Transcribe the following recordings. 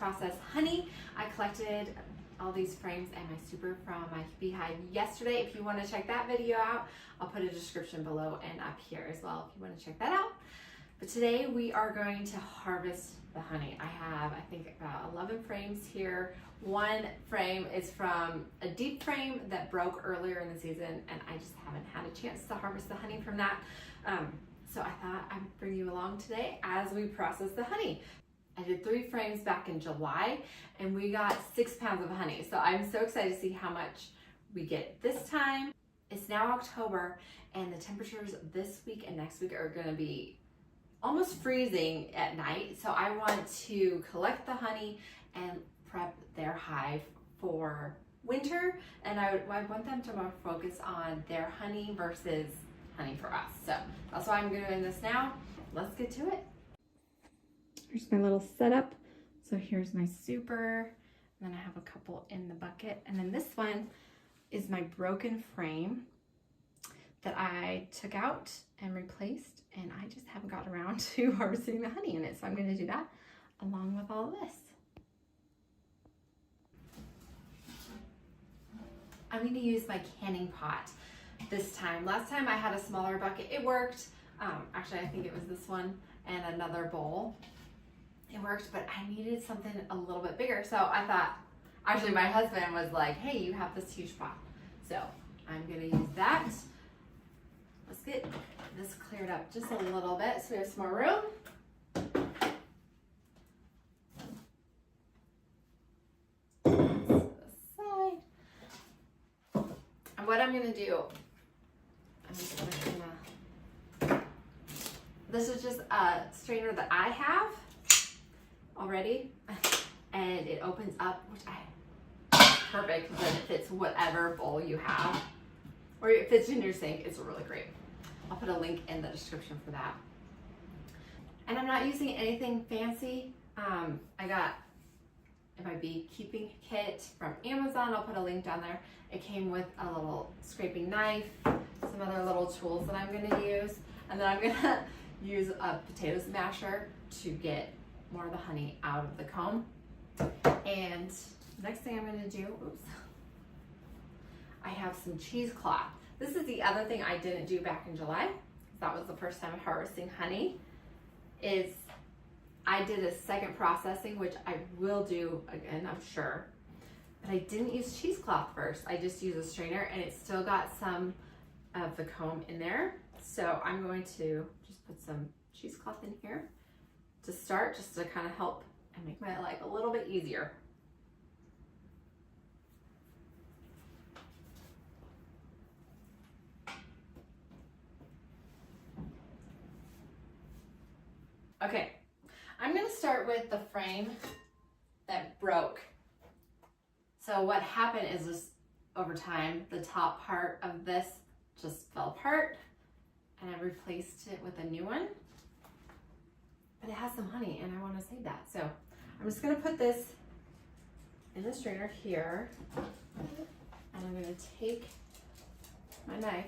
process honey. I collected all these frames and my super from my beehive yesterday. If you want to check that video out, I'll put a description below and up here as well if you want to check that out. But today we are going to harvest the honey. I have, I think, about 11 frames here. One frame is from a deep frame that broke earlier in the season, and I just haven't had a chance to harvest the honey from that. So I thought I'd bring you along today as we process the honey. I did 3 frames back in July, and we got 6 pounds of honey. So I'm so excited to see how much we get this time. It's now October, and the temperatures this week and next week are gonna be almost freezing at night. So I want to collect the honey and prep their hive for winter. And I want them to more focus on their honey versus honey for us. So that's why I'm doing this now. Let's get to it. Here's my little setup. So here's my super, and then I have a couple in the bucket. And then this one is my broken frame that I took out and replaced, and I just haven't got around to harvesting the honey in it. So I'm gonna do that along with all of this. I'm gonna use my canning pot this time. Last time I had a smaller bucket. It worked. Actually, I think it was this one and another bowl. It worked, but I needed something a little bit bigger. So I thought, actually my husband was like, hey, you have this huge pot. So I'm gonna use that. Let's get this cleared up just a little bit so we have some more room. Side. And what I'm gonna do, I'm just gonna this is just a strainer that I have already, and it opens up, which perfect because then it fits whatever bowl you have, or it fits in your sink. It's really great. I'll put a link in the description for that. And I'm not using anything fancy. I got in my beekeeping kit from Amazon. I'll put a link down there. It came with a little scraping knife, some other little tools that I'm gonna use, and then I'm gonna use a potato smasher to get more of the honey out of the comb. And next thing I'm gonna do, I have some cheesecloth. This is the other thing I didn't do back in July. That was the first time harvesting honey. Is I did a second processing, which I will do again, I'm sure. But I didn't use cheesecloth first. I just used a strainer, and it still got some of the comb in there. So I'm going to just put some cheesecloth in here to start, just to kind of help and make my life a little bit easier. Okay, I'm gonna start with the frame that broke. So what happened is just over time, the top part of this just fell apart, and I replaced it with a new one. But it has some honey, and I want to save that. So I'm just gonna put this in the strainer here, and I'm gonna take my knife.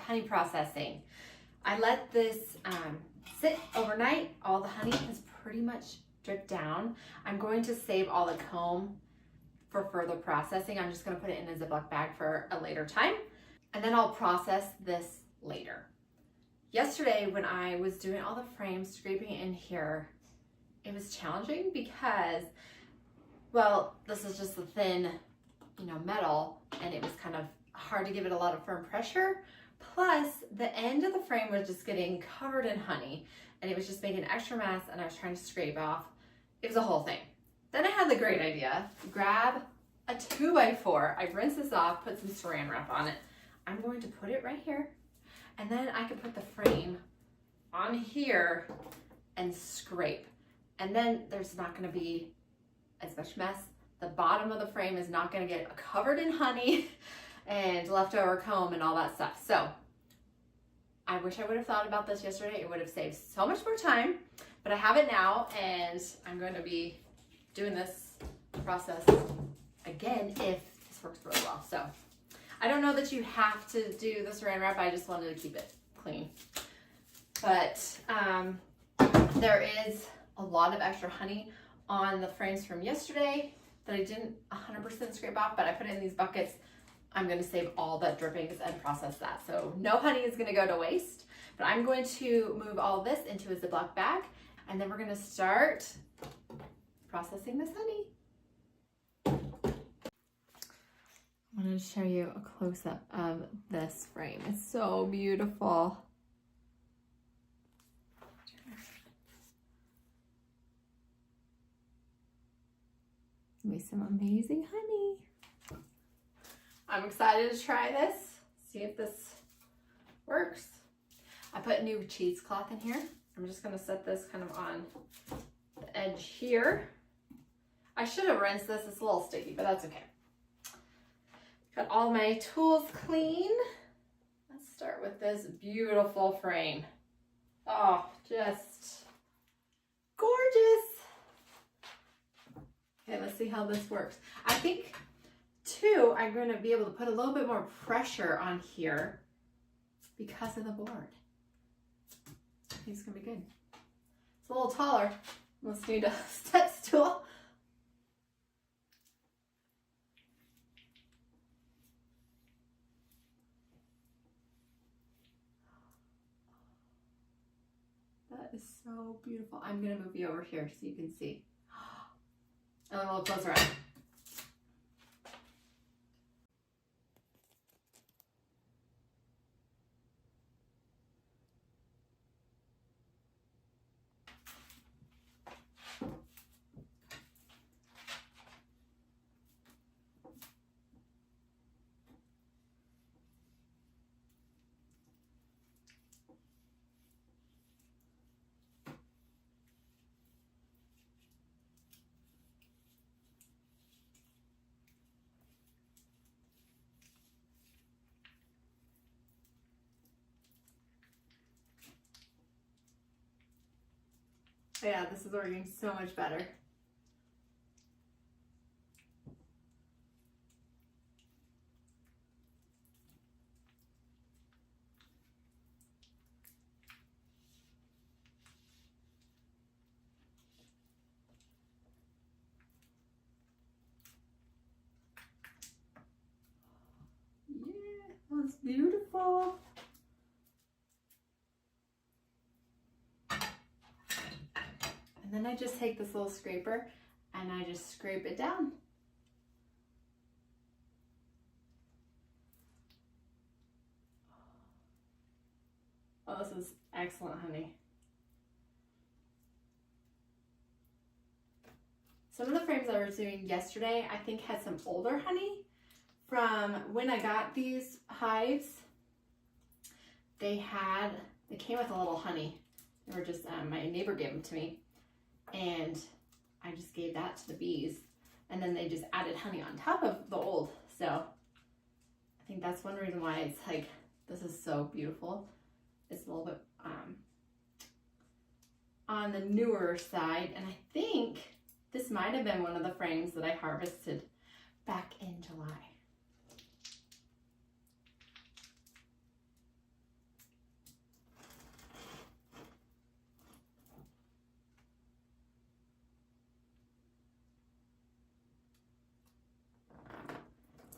Honey processing. I let this sit overnight. All the honey has pretty much dripped down. I'm going to save all the comb for further processing. I'm just going to put it in a Ziploc bag for a later time, and then I'll process this later. Yesterday when I was doing all the frames, scraping in here, it was challenging because, well, this is just a thin, metal, and it was kind of hard to give it a lot of firm pressure. Plus, the end of the frame was just getting covered in honey, and it was just making an extra mess, and I was trying to scrape off. It was a whole thing. Then I had the great idea, grab a 2x4. I rinsed this off, put some saran wrap on it. I'm going to put it right here, and then I can put the frame on here and scrape. And then there's not gonna be as much mess. The bottom of the frame is not gonna get covered in honey and leftover comb and all that stuff. So I wish I would have thought about this yesterday. It would have saved so much more time, but I have it now, and I'm going to be doing this process again if this works really well. So I don't know that you have to do the saran wrap. I just wanted to keep it clean. But there is a lot of extra honey on the frames from yesterday that I didn't 100% scrape off, but I put it in these buckets. I'm going to save all the drippings and process that. So no honey is going to go to waste, but I'm going to move all this into a Ziploc bag, and then we're going to start processing this honey. I wanted to show you a close-up of this frame. It's so beautiful. Give me some amazing honey. I'm excited to try this, see if this works. I put new cheesecloth in here. I'm just gonna set this kind of on the edge here. I should have rinsed this, it's a little sticky, but that's okay. Got all my tools clean. Let's start with this beautiful frame. Oh, just gorgeous. Okay, let's see how this works. I think too, I'm going to be able to put a little bit more pressure on here because of the board. I think it's going to be good. It's a little taller. Let's need a step stool. That is so beautiful. I'm going to move you over here so you can see. And then we'll close around. Yeah, this is working so much better. Yeah, that's beautiful. And then I just take this little scraper and I just scrape it down. Oh, this is excellent honey. Some of the frames I was doing yesterday, I think had some older honey from when I got these hives. They came with a little honey. They were just, my neighbor gave them to me. And I just gave that to the bees, and then they just added honey on top of the old. So I think that's one reason why it's like, this is so beautiful. It's a little bit on the newer side, and I think this might have been one of the frames that I harvested back in July.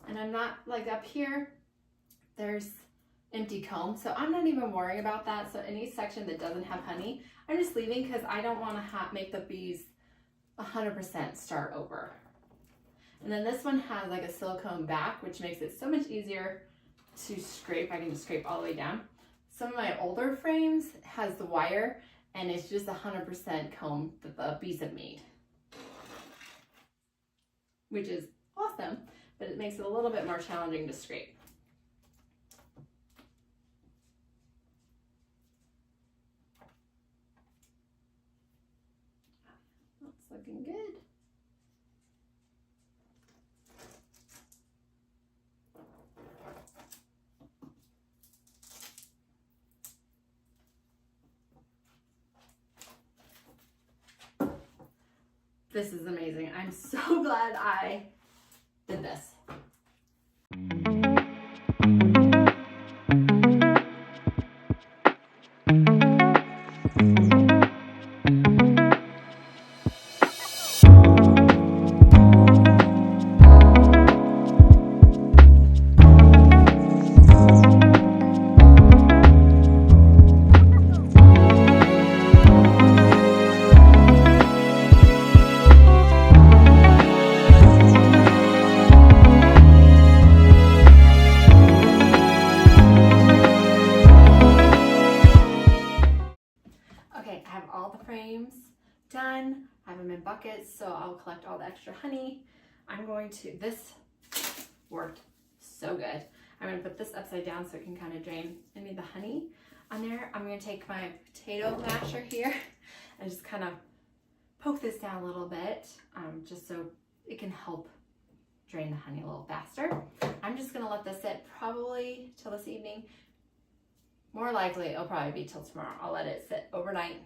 And I'm not, like up here, there's empty comb, so I'm not even worrying about that. So any section that doesn't have honey, I'm just leaving because I don't want to make the bees 100% start over. And then this one has like a silicone back, which makes it so much easier to scrape. I can just scrape all the way down. Some of my older frames has the wire, and it's just 100% comb that the bees have made, which is awesome, but it makes it a little bit more challenging to scrape. That's looking good. This is amazing. I'm so glad I did this. Okay, I have all the frames done. I have them in buckets, so I'll collect all the extra honey. This worked so good. I'm gonna put this upside down so it can kind of drain any of the honey on there. I'm gonna take my potato masher here and just kind of poke this down a little bit, just so it can help drain the honey a little faster. I'm just gonna let this sit probably till this evening. More likely, it'll probably be till tomorrow. I'll let it sit overnight,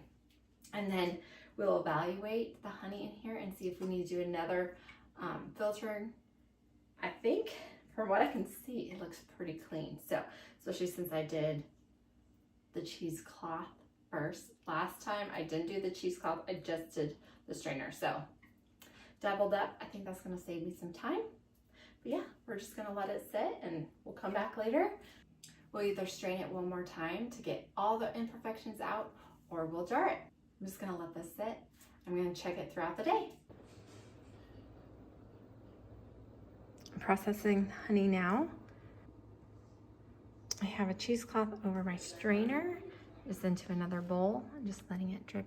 and then we'll evaluate the honey in here and see if we need to do another filtering. I think from what I can see, it looks pretty clean. So, especially since I did the cheesecloth first. Last time I didn't do the cheesecloth, I just did the strainer. So, doubled up. I think that's gonna save me some time. But yeah, we're just gonna let it sit and we'll come back later. We'll either strain it one more time to get all the imperfections out, or we'll jar it. I'm just gonna let this sit. I'm gonna check it throughout the day. I'm processing honey now. I have a cheesecloth over my strainer, just into another bowl. I'm just letting it drip.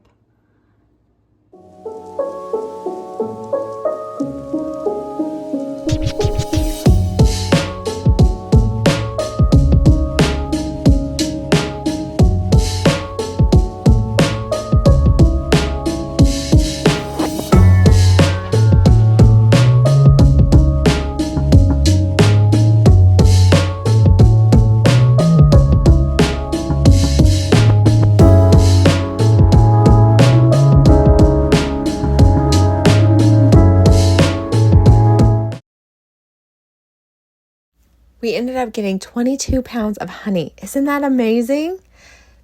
We ended up getting 22 pounds of honey. Isn't that amazing?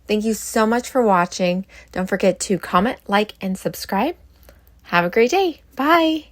Thank you so much for watching. Don't forget to comment, like, and subscribe. Have a great day. Bye.